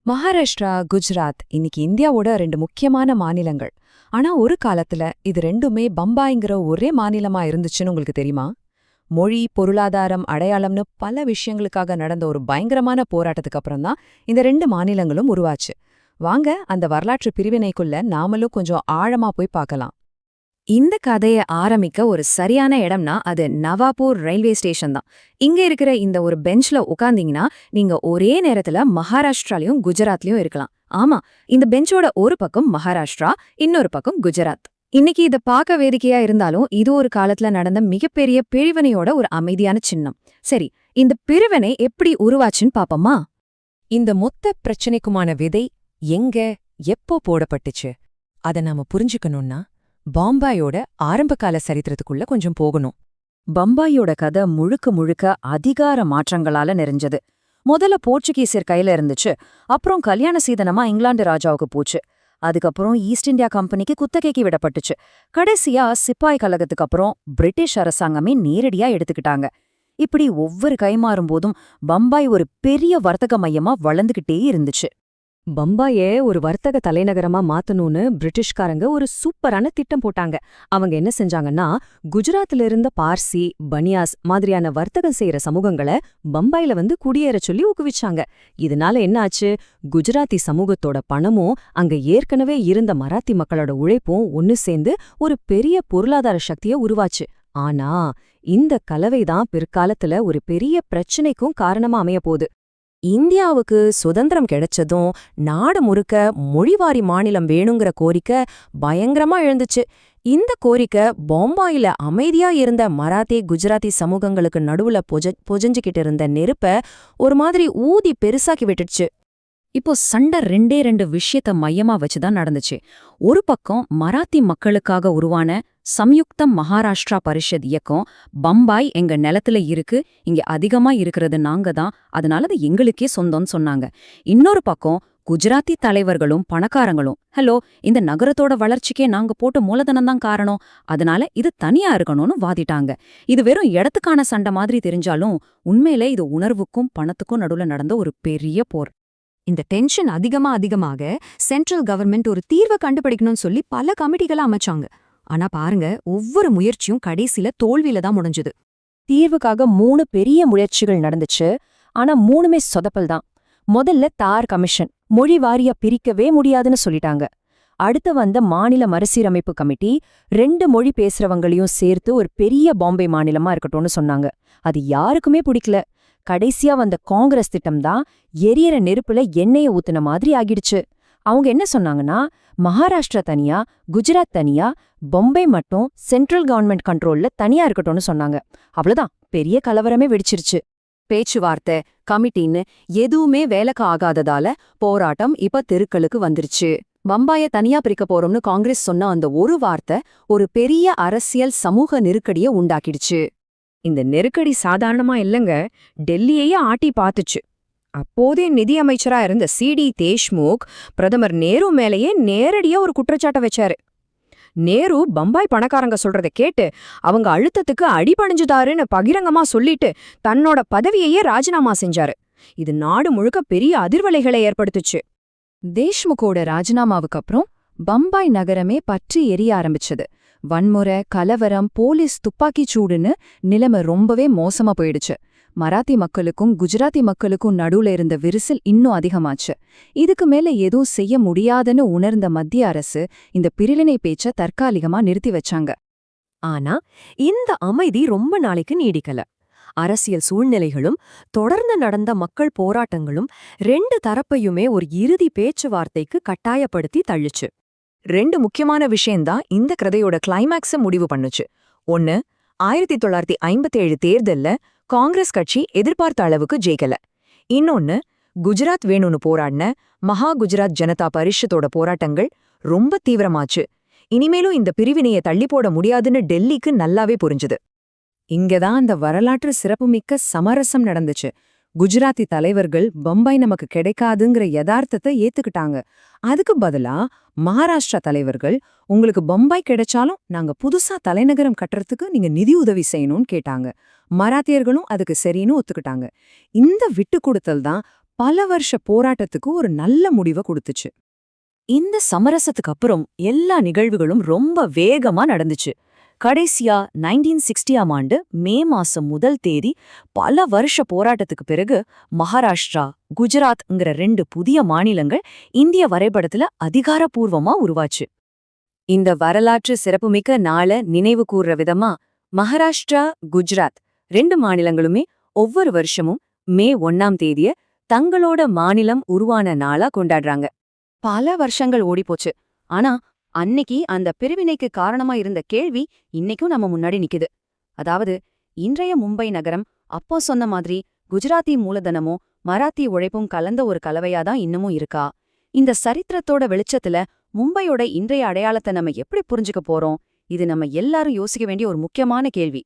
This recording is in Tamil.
மகாராஷ்டிரா, குஜராத் இன்னைக்கு இந்தியாவோட ரெண்டு முக்கியமான மாநிலங்கள். ஆனா ஒரு காலத்துல இது ரெண்டுமே பம்பாய்ங்கிற ஒரே மாநிலமா இருந்துச்சுன்னு உங்களுக்கு தெரியுமா? மொழி, பொருளாதாரம், அடையாளம்னு பல விஷயங்களுக்காக நடந்த ஒரு பயங்கரமான போராட்டத்துக்கு அப்புறம் தான் இந்த ரெண்டு மாநிலங்களும் உருவாச்சு. வாங்க அந்த வரலாற்று பிரிவினைக்குள்ள நாமளும் கொஞ்சம் ஆழமா போய் பார்க்கலாம். இந்த கதையை ஆரம்பிக்க ஒரு சரியான இடம்னா அது நவாபூர் ரயில்வே ஸ்டேஷன் தான். இங்க இருக்கிற இந்த ஒரு பெஞ்ச்ல உட்கார்ந்தீங்கன்னா நீங்க ஒரே நேரத்துல மகாராஷ்டிராலையும் குஜராத்லயும் இருக்கலாம். ஆமா, இந்த பெஞ்சோட ஒரு பக்கம் மகாராஷ்டிரா, இன்னொரு பக்கம் குஜராத். இன்னைக்கு இத பார்க்க வேடிக்கையா இருந்தாலும் இது ஒரு காலத்துல நடந்த மிகப்பெரிய பிரிவினையோட ஒரு அமைதியான சின்னம். சரி, இந்த பிரிவினை எப்படி உருவாச்சுன்னு பாப்போமா? இந்த மொத்த பிரச்சனைக்குமான விதை எங்க, எப்போ போடப்பட்டுச்சு அத நாம புரிஞ்சுக்கணும்னா பாம்பாயோட ஆரம்பகால சரித்திரத்துக்குள்ள கொஞ்சம் போகணும். பம்பாயோட கதை முழுக்க முழுக்க அதிகார மாற்றங்களால நிறைஞ்சது. முதல்ல போர்ச்சுகீசியர் கையில இருந்துச்சு, அப்புறம் கல்யாண சீதனமா இங்கிலாந்து ராஜாவுக்கு போச்சு. அதுக்கப்புறம் ஈஸ்ட் இந்தியா கம்பெனிக்கு குத்தகைக்கு விடப்பட்டுச்சு. கடைசியா சிப்பாய் கழகத்துக்கு அப்புறம் பிரிட்டிஷ் அரசாங்கமே நேரடியா எடுத்துக்கிட்டாங்க. இப்படி ஒவ்வொரு கைமாறும் போதும் பம்பாய் ஒரு பெரிய வர்த்தக மையமா வளர்ந்துகிட்டே இருந்துச்சு. பம்பாயே ஒரு வர்த்தக தலைநகரமா மாத்தணும்னு பிரிட்டிஷ்காரங்க ஒரு சூப்பரான திட்டம் போட்டாங்க. அவங்க என்ன செஞ்சாங்கன்னா, குஜராத்ல இருந்த பார்சி, பனியாஸ் மாதிரியான வர்த்தகம் செய்யற சமூகங்களை பம்பாயில வந்து குடியேற சொல்லி ஊக்குவிச்சாங்க. இதனால என்ன ஆச்சு, குஜராத்தி சமூகத்தோட பணமும் அங்க ஏற்கனவே இருந்த மராத்தி மக்களோட உழைப்பும் ஒன்னு சேர்ந்து ஒரு பெரிய பொருளாதார சக்தியை உருவாச்சு. ஆனா இந்த கலவைதான் பிற்காலத்துல ஒரு பெரிய பிரச்சனைக்கும் காரணமா அமைய போகுது. இந்தியாவுக்கு சுதந்திரம் கிடைச்சதும் நாடு முழுக்க மொழிவாரி மாநிலம் வேணுங்கிற கோரிக்கை பயங்கரமா எழுந்துச்சு. இந்த கோரிக்கை பம்பாயில அமைதியா இருந்த மராத்தி, குஜராத்தி சமூகங்களுக்கு நடுவுல பொஜஞ்சுக்கிட்டு இருந்த நெருப்ப ஒரு மாதிரி ஊதி பெருசாக்கி விட்டுடுச்சு. இப்போ சண்டை ரெண்டு விஷயத்த மையமா வச்சுதான் நடந்துச்சு. ஒரு பக்கம் மராத்தி மக்களுக்காக உருவான சம்யுக்த மகாராஷ்டிரா பரிஷத் இயக்கம், பம்பாய் எங்க நிலத்துல இருக்கு, இங்க அதிகமா இருக்கிறது நாங்க தான், அதனால அது எங்களுக்கே சொந்தம்னு சொன்னாங்க. இன்னொரு பக்கம் குஜராத்தி தலைவர்களும் பணக்காரங்களும், ஹலோ, இந்த நகரத்தோட வளர்ச்சிக்கே நாங்க போட்ட மூலதனம் தான் காரணம், அதனால இது தனியா இருக்கணும்னு வாதிட்டாங்க. இது வெறும் இடத்துக்கான சண்டை மாதிரி தெரிஞ்சாலும் உண்மையிலே இது உணர்வுக்கும் பணத்துக்கும் நடுவுல நடந்த ஒரு பெரிய போர். இந்த டென்ஷன் அதிகமாக சென்ட்ரல் கவர்மெண்ட் ஒரு தீர்வை கண்டுபிடிக்கணும்னு சொல்லி பல கமிட்டிகளை அமைச்சாங்க. ஆனா பாருங்க, ஒவ்வொரு முயற்சியும் கடைசியில தோல்வியில தான் முடிஞ்சது. தீர்வுக்காக 3 பெரிய முயற்சிகள் நடந்துச்சு, ஆனா 3மே சொதப்பல் தான். முதல்ல தார் கமிஷன் மொழி வாரியா பிரிக்கவே முடியாதுன்னு சொல்லிட்டாங்க. அடுத்து வந்த மாநில மறுசீரமைப்பு கமிட்டி 2 மொழி பேசுறவங்களையும் சேர்த்து ஒரு பெரிய பாம்பே மாநிலமா இருக்கட்டும்னு சொன்னாங்க. அது யாருக்குமே பிடிக்கல. கடைசியா வந்த காங்கிரஸ் திட்டம் தான் எரியற நெருப்புல எண்ணெய ஊத்துன மாதிரி ஆகிடுச்சு. அவங்க என்ன சொன்னாங்கன்னா, மகாராஷ்டிரா தனியா, குஜராத் தனியா, பொம்பை மட்டும் சென்ட்ரல் கவர்மெண்ட் கண்ட்ரோல்ல தனியா இருக்கட்டும்னு சொன்னாங்க. அவ்வளவுதான், பெரிய கலவரமே வெடிச்சிருச்சு. பேச்சுவார்த்தை, கமிட்டின்னு எதுவுமே வேலைக்கு ஆகாததால போராட்டம் இப்ப தெருக்களுக்கு வந்துருச்சு. பம்பாய தனியா பிரிக்க போறோம்னு காங்கிரஸ் சொன்ன அந்த ஒரு வார்த்தை ஒரு பெரிய அரசியல் சமூக நெருக்கடிய உண்டாக்கிடுச்சு. இந்த நெருக்கடி சாதாரணமா இல்லங்க, டெல்லியையே ஆட்டி பாத்துச்சு. அப்போதே நிதியமைச்சரா இருந்த சி.டி. தேஷ்முக் பிரதமர் நேரு மேலேயே நேரடியா ஒரு குற்றச்சாட்டை வச்சாரு. நேரு பம்பாய் பணக்காரங்க சொல்றத கேட்டு அவங்க அழுத்தத்துக்கு அடிபணிஞ்சுதாருன்னு பகிரங்கமா சொல்லிட்டு தன்னோட பதவியையே ராஜினாமா செஞ்சாரு. இது நாடு முழுக்க பெரிய அதிர்வலைகளை ஏற்படுத்துச்சு. தேஷ்முகோட ராஜினாமாவுக்கு அப்புறம் பம்பாய் நகரமே பற்றி எரிய ஆரம்பிச்சது. வன்முறை, கலவரம், போலீஸ் துப்பாக்கிச் சூடுன்னு நிலைமை ரொம்பவே மோசமா போயிடுச்சு. மராத்தி மக்களுக்கும் குஜராத்தி மக்களுக்கும் நடுவுல இருந்த விரிசல் இன்னும் அதிகமாச்சு. இதுக்கு மேல எதுவும் செய்ய முடியாதுன்னு உணர்ந்த மத்திய அரசு இந்த பிரிவினை பேச்ச தற்காலிகமா நிறுத்தி வச்சாங்க. ஆனா இந்த அமைதி ரொம்ப நாளைக்கு நீடிக்கல. அரசியல் சூழ்நிலைகளும் தொடர்ந்து நடந்த மக்கள் போராட்டங்களும் 2 தரப்பையுமே ஒரு இறுதி பேச்சுவார்த்தைக்கு கட்டாயப்படுத்தி தள்ளுச்சு. 2 முக்கியமான விஷயம்தான் இந்த கதையோட கிளைமேக்ஸ முடிவு பண்ணுச்சு. ஒன்னு, 1957 தேர்தல்ல காங்கிரஸ் கட்சி எதிர்பார்த்த அளவுக்கு ஜெயிக்கல. இன்னொன்னு, குஜராத் வேணும்னு போராடின மகா குஜராத் ஜனதா பரிஷத்தோட போராட்டங்கள் ரொம்ப தீவிரமாச்சு. இனிமேலும் இந்த பிரிவினையை தள்ளி போட முடியாதுன்னு டெல்லிக்கு நல்லாவே புரிஞ்சுது. இங்கதான் அந்த வரலாற்று சிறப்புமிக்க சமரசம் நடந்துச்சு. குஜராத்தி தலைவர்கள் பம்பாய் நமக்கு கிடைக்காதுங்கிற யதார்த்தத்தை ஏத்துக்கிட்டாங்க. அதுக்கு பதிலா மகாராஷ்டிரா தலைவர்கள், உங்களுக்கு பம்பாய் கிடைச்சாலும் நாங்க புதுசா தலைநகரம் கட்டுறதுக்கு நீங்க நிதி உதவி செய்யணும்னு கேட்டாங்க. மராத்தியர்களும் அதுக்கு சரின்னு ஒத்துக்கிட்டாங்க. இந்த விட்டு கொடுத்தல் தான் பல வருஷ போராட்டத்துக்கு ஒரு நல்ல முடிவை கொடுத்துச்சு. இந்த சமரசத்துக்கு அப்புறம் எல்லா நிகழ்வுகளும் ரொம்ப வேகமா நடந்துச்சு. கடைசியா 1960ஆம் ஆண்டு மே மாசம் 1 பல வருஷ போராட்டத்துக்கு பிறகு மகாராஷ்டிரா, குஜராத்ங்கிற 2 புதிய மாநிலங்கள் இந்திய வரைபடத்துல அதிகாரப்பூர்வமா உருவாச்சு. இந்த வரலாற்று சிறப்புமிக்க நாள நினைவு கூர்ற விதமா மகாராஷ்டிரா, குஜராத் 2 மாநிலங்களுமே ஒவ்வொரு வருஷமும் மே 1ஆம் தேதிய தங்களோட மாநிலம் உருவான நாளா கொண்டாடுறாங்க. பல வருஷங்கள் ஓடிப்போச்சு. ஆனா அன்னைக்கு அந்த பிரிவினைக்கு காரணமா இருந்த கேள்வி இன்னைக்கும் நம்ம முன்னாடி நிக்குது. அதாவது, இன்றைய மும்பை நகரம் அப்போ சொன்ன மாதிரி குஜராத்தி மூலதனமும் மராத்தி உழைப்பும் கலந்த ஒரு கலவையாதான் இன்னமும் இருக்கா? இந்த சரித்திரத்தோட வெளிச்சத்துல மும்பையோட இன்றைய அடையாளத்தை நம்ம எப்படி புரிஞ்சுக்க போறோம்? இது நம்ம எல்லாரும் யோசிக்க வேண்டிய ஒரு முக்கியமான கேள்வி.